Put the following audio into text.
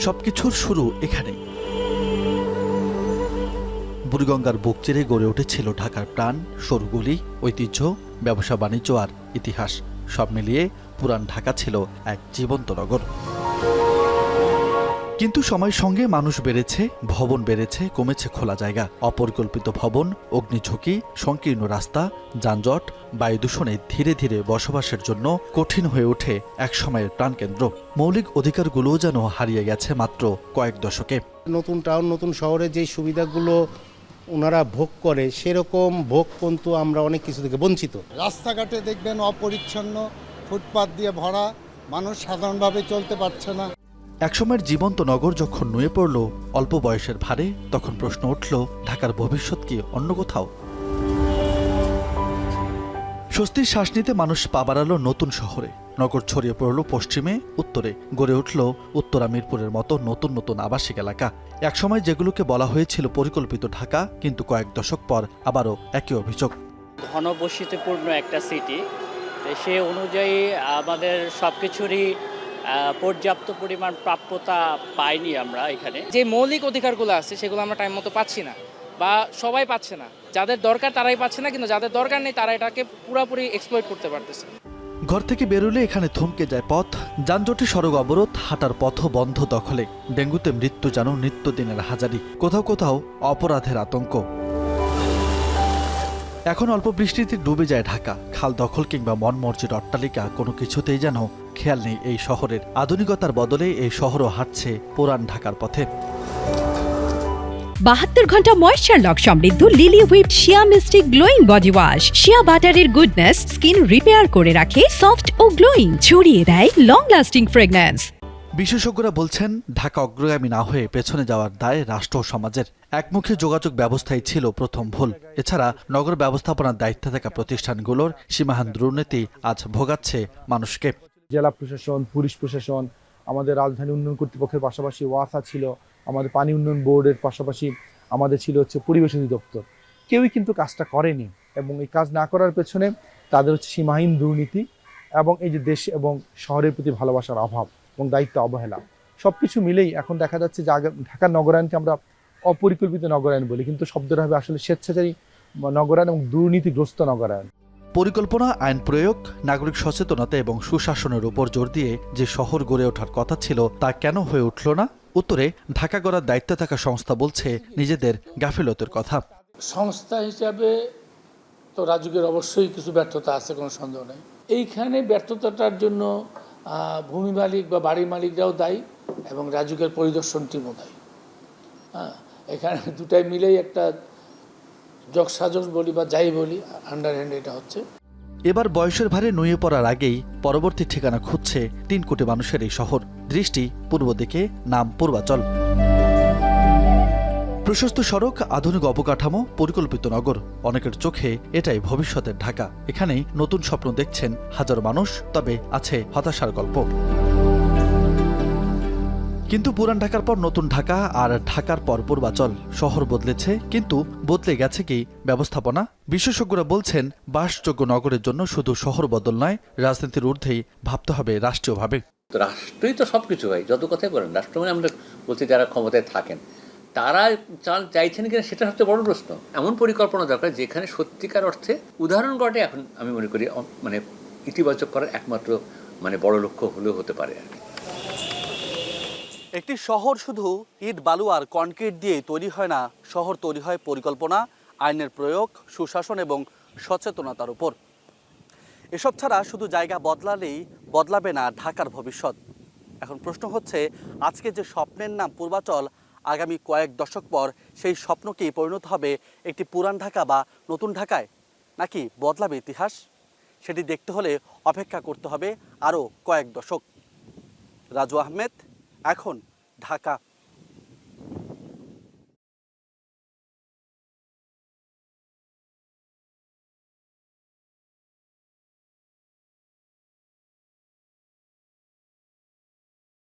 সবকিছুর শুরু এখানেই। বুড়িগঙ্গার বুক চিরে গড়ে উঠেছিল ঢাকার প্রাণ, সরুগুলি, ঐতিহ্য, ব্যবসা বাণিজ্য আর ইতিহাস। সব মিলিয়ে পুরান ঢাকা ছিল এক জীবন্ত নগর। কিন্তু সময়ের সঙ্গে মানুষ বেড়েছে, ভবন বেড়েছে, কমেছে খোলা জায়গা, অপরিকল্পিত ভবন, অগ্নিঝুঁকি, সংকীর্ণ রাস্তা, যানজট, বায়ু দূষণে ধীরে ধীরে বসবাসের জন্য কঠিন হয়ে ওঠে একসময়ের প্রাণকেন্দ্র। মৌলিক অধিকারগুলোও যেন হারিয়ে গেছে মাত্র কয়েক দশকে। নতুন টাউন, নতুন শহরে যেই সুবিধাগুলো ওনারা ভোগ করে, সেরকম ভোগ কিন্তু আমরা অনেক কিছু থেকে বঞ্চিত। রাস্তাঘাটে দেখবেন অপরিচ্ছন্ন, ফুটপাত দিয়ে ভরা, মানুষ সাধারণভাবে চলতে পারছে না। একসময়ের জীবন্ত নগর যখন নুয়ে পড়ল অল্প বয়সের ভারে, তখন প্রশ্ন উঠল, ঢাকার ভবিষ্যৎ কি অন্য কোথাও? স্বস্তির শ্বাস নিতে মানুষ পা বাড়ালো নতুন শহরে। নগর ছড়িয়ে পড়ল পশ্চিমে, উত্তরে, গড়ে উঠল উত্তরা মিরপুরের মতো নতুন নতুন আবাসিক এলাকা। একসময় যেগুলোকে বলা হয়েছিল পরিকল্পিত ঢাকা, কিন্তু কয়েক দশক পর আবারও একই অভিযোগ। ঘনবসতিপূর্ণ একটা সিটি, সে অনুযায়ী আমাদের সবকিছুরই পর্যাপ্ত পরিমাণ প্রাপ্যতা পাইনি আমরা এখানে। যে মৌলিক অধিকারগুলো আছে সেগুলো আমরা টাইম মতো পাচ্ছি না, বা সবাই পাচ্ছে না। যাদের দরকার তারাই পাচ্ছে না, কিন্তু যাদের দরকার নেই তারা এটাকে পুরোপুরি এক্সপ্লয়েট করতে পারতেছে। ঘর থেকে বেরোলে এখানে থমকে যায় পথ, যানজটে সড়ক অবরোধ, হাঁটার পথও বন্ধ দখলে। ডেঙ্গুতে মৃত্যু যেন নিত্যদিনের হাজারি, কোথাও কোথাও অপরাধের আতঙ্ক। এখন অল্প বৃষ্টিতে ডুবে যায় ঢাকা। খাল দখল কিংবা মনমর্জির অট্টালিকা, কোনো কিছুতেই যেন খেয়াল নেই এই শহরের। আধুনিকতার বদলে এই শহরও হাঁটছে পুরান ঢাকার পথে। 72 ঘন্টা ময়েশ্চার লক সমৃদ্ধ লিলি হুইপড শিয়া মিস্টিক গ্লোয়িং বডি ওয়াশ। শিয়া বাটারের গুডনেস স্কিন রিপেয়ার করে রাখে সফট ও গ্লোয়িং, ছড়িয়ে দেয় লং লাস্টিং ফ্রেগন্যান্স। বিশেষজ্ঞরা বলছেন, ঢাকা অগ্রগামী না হয়ে পেছনে যাওয়ার দায় রাষ্ট্র ও সমাজের। একমুখী যোগাযোগ ব্যবস্থাই ছিল প্রথম ভুল। এছাড়া নগর ব্যবস্থাপনার দায়িত্বে থাকা প্রতিষ্ঠানগুলোর সীমাহীন দুর্নীতি আজ ভোগাচ্ছে মানুষকে। জেলা প্রশাসন, পুলিশ প্রশাসন, আমাদের রাজধানী উন্নয়ন কর্তৃপক্ষের পাশাপাশি ওয়াসা ছিল, আমাদের পানি উন্নয়ন বোর্ডের পাশাপাশি আমাদের ছিল পরিবেশ অধিদপ্তর। কেউই কিন্তু কাজটা করেনি, এবং এই কাজ না করার পেছনে তাদের সীমাহীন দুর্নীতি এবং এই যে দেশ এবং শহরের প্রতি ভালোবাসার অভাব এবং দায়িত্ব অবহেলা, সবকিছু মিলেই এখন দেখা যাচ্ছে যে ঢাকার নগরায়নকে আমরা অপরিকল্পিত নগরায়ন বলি, কিন্তু শব্দটা হবে আসলে স্বেচ্ছাচারী নগরায়ন এবং দুর্নীতিগ্রস্ত নগরায়ন। পরিকল্পনা, আইন প্রয়োগ, নাগরিক সচেতনতা এবং সুশাসনের উপর জোর দিয়ে যে শহর গড়ে ওঠার কথা ছিল, তা কেন হয়ে উঠল না? উত্তরে ঢাকা গড়ার দায়িত্বে থাকা সংস্থা বলছে নিজেদের গাফিলতের কথা। সংস্থা হিসাবে তো রাজুকের অবশ্যই কিছু ব্যর্থতা আছে, কোনো সন্দেহ নেই। এইখানে ব্যর্থতাটার জন্য ভূমি মালিক বা বাড়ির মালিকরাও দায়ী, এবং রাজুকের পরিদর্শন টিমও দায়ী। এখানে দুটাই মিলেই একটা যোগসাজশ বলি বা যাই বলি, আন্ডারহ্যান্ড এটা হচ্ছে। এবার বয়সের ভারে নুয়ে পড়ার আগেই পরবর্তী ঠিকানা খুঁজছে 3 কোটি মানুষের এই শহর। দৃষ্টি পূর্ব দিকে, নাম পূর্বাচল। প্রশস্ত সড়ক, আধুনিক অবকাঠামো, পরিকল্পিত নগর। অনেকের চোখে এটাই ভবিষ্যতের ঢাকা। এখানেই নতুন স্বপ্ন দেখছেন হাজারো মানুষ, তবে আছে হতাশার গল্প। কিন্তু পুরান ঢাকার পর নতুন ঢাকা, আর ঢাকার পর পূর্বাচল। শহর বদলেছে, কিন্তু বদলে গেছে কি ব্যবস্থাপনা? বিশেষজ্ঞরা বলছেন, বাসযোগ্য নগরের জন্য শুধু শহর বদল নয়, রাজনীতির ঊর্ধ্বেই ভাবতে হবে রাষ্ট্রীয়ভাবে। রাষ্ট্রই তো সবকিছু হয়, যত কথাই বলেন রাষ্ট্র মানে আমরা বলছি যারা ক্ষমতায় থাকেন তারা চাইছেন কিনা, সেটা সবচেয়ে বড় প্রশ্ন। এমন পরিকল্পনা দরকার যেখানে সত্যিকার অর্থে উদাহরণ গড়ে। এখন আমি মনে করি মানে ইতিবাচক করার একমাত্র বড় লক্ষ্য হলেও হতে পারে আর কি। একটি শহর শুধু ইট, বালু আর কনক্রিট দিয়েই তৈরি হয় না। শহর তৈরি হয় পরিকল্পনা, আইনের প্রয়োগ, সুশাসন এবং সচেতনতার উপর। এসব ছাড়া শুধু জায়গা বদলালেই বদলাবে না ঢাকার ভবিষ্যৎ। এখন প্রশ্ন হচ্ছে, আজকে যে স্বপ্নের নাম পূর্বাচল, আগামী কয়েক দশক পর সেই স্বপ্নকেই পরিণত হবে একটি পুরান ঢাকা বা নতুন ঢাকায়, নাকি বদলাবে ইতিহাস? সেটি দেখতে হলে অপেক্ষা করতে হবে আরও কয়েক দশক। রাজু আহমেদ, এখন ঢাকা।